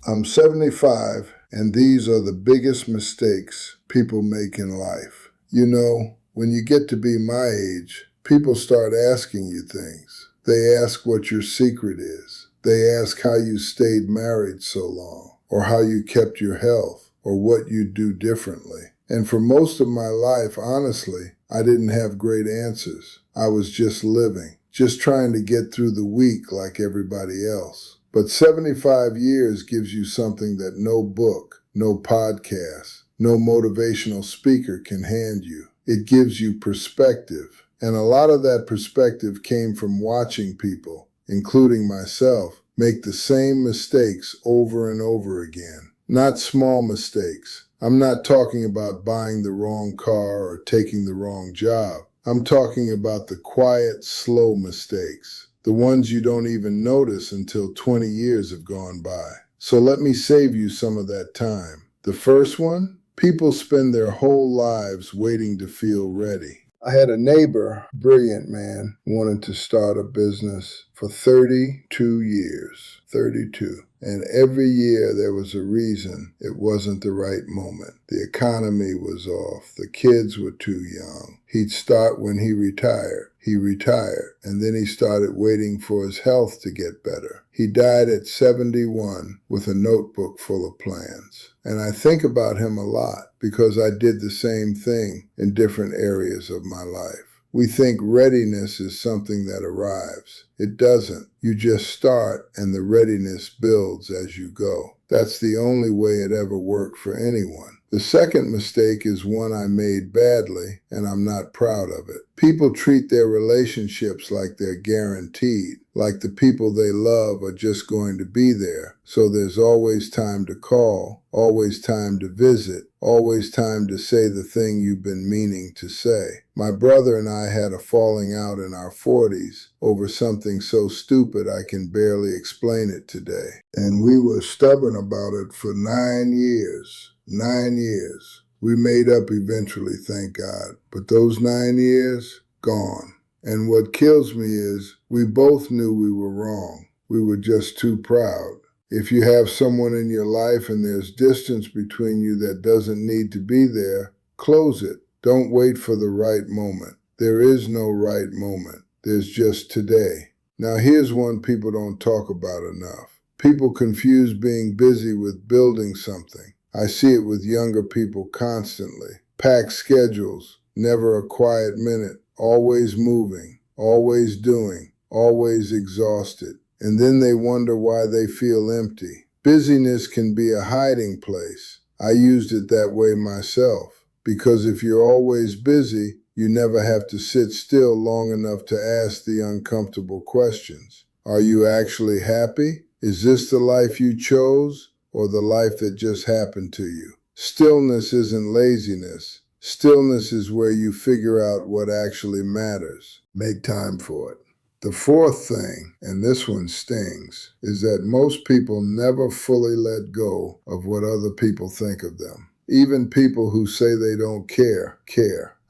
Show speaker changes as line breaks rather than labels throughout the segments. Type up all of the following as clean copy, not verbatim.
I'm 75, and these are the biggest mistakes people make in life. You know, when you get to be my age, people start asking you things. They ask what your secret is. They ask how you stayed married so long, or how you kept your health, or what you do differently. And for most of my life, honestly, I didn't have great answers. I was just living, just trying to get through the week like everybody else. But 75 years gives you something that no book, no podcast, no motivational speaker can hand you. It gives you perspective. And a lot of that perspective came from watching people, including myself, make the same mistakes over and over again. Not small mistakes. I'm not talking about buying the wrong car or taking the wrong job. I'm talking about the quiet, slow mistakes. The ones you don't even notice until 20 years have gone by. So let me save you some of that time. The first one, people spend their whole lives waiting to feel ready. I had a neighbor, brilliant man, wanted to start a business for 32 years. 32. And every year there was a reason it wasn't the right moment. The economy was off. The kids were too young. He'd start when he retired. He retired, and then he started waiting for his health to get better. He died at 71 with a notebook full of plans. And I think about him a lot because I did the same thing in different areas of my life. We think readiness is something that arrives. It doesn't. You just start and the readiness builds as you go. That's the only way it ever worked for anyone. The second mistake is one I made badly, and I'm not proud of it. People treat their relationships like they're guaranteed, like the people they love are just going to be there. So there's always time to call, always time to visit, always time to say the thing you've been meaning to say. My brother and I had a falling out in our 40s over something so stupid I can barely explain it today. And we were stubborn about it for 9 years. 9 years. We made up eventually, thank God. But those 9 years, gone. And what kills me is we both knew we were wrong. We were just too proud. If you have someone in your life and there's distance between you that doesn't need to be there, close it. Don't wait for the right moment. There is no right moment. There's just today. Now here's one people don't talk about enough. People confuse being busy with building something. I see it with younger people constantly. Packed schedules, never a quiet minute, always moving, always doing, always exhausted. And then they wonder why they feel empty. Busyness can be a hiding place. I used it that way myself, because if you're always busy, you never have to sit still long enough to ask the uncomfortable questions. Are you actually happy? Is this the life you chose? Or the life that just happened to you? Stillness isn't laziness. Stillness is where you figure out what actually matters. Make time for it. The fourth thing, and this one stings, is that most people never fully let go of what other people think of them. Even people who say they don't care.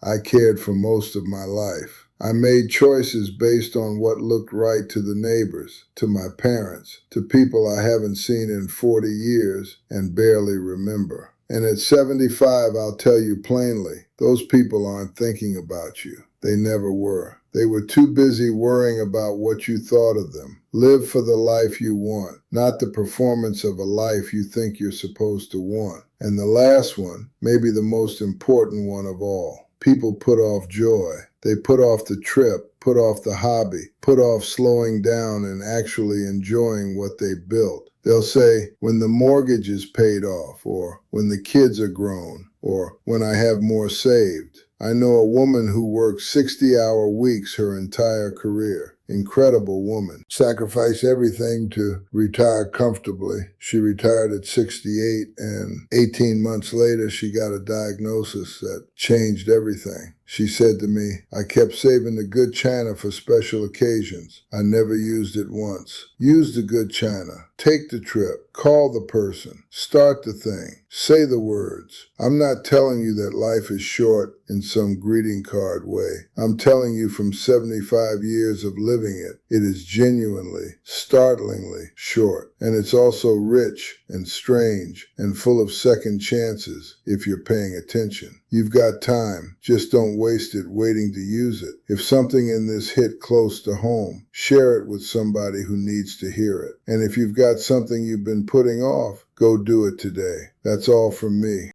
I cared for most of my life. I made choices based on what looked right to the neighbors, to my parents, to people I haven't seen in 40 years and barely remember. And at 75, I'll tell you plainly, those people aren't thinking about you. They never were. They were too busy worrying about what you thought of them. Live for the life you want, not the performance of a life you think you're supposed to want. And the last one, maybe the most important one of all. People put off joy. They put off the trip, put off the hobby, put off slowing down and actually enjoying what they built. They'll say, when the mortgage is paid off, or when the kids are grown, or when I have more saved. I know a woman who worked 60-hour weeks her entire career. Incredible woman. Sacrificed everything to retire comfortably. She retired at 68, and 18 months later, she got a diagnosis that changed everything. She said to me, I kept saving the good china for special occasions. I never used it once. Use the good china. Take the trip. Call the person. Start the thing. Say the words. I'm not telling you that life is short in some greeting card way. I'm telling you from 75 years of living it, it is genuinely, startlingly short. And it's also rich and strange and full of second chances if you're paying attention. You've got time, just don't waste it waiting to use it. If something in this hit close to home, share it with somebody who needs to hear it. And if you've got something you've been putting off, go do it today. That's all from me.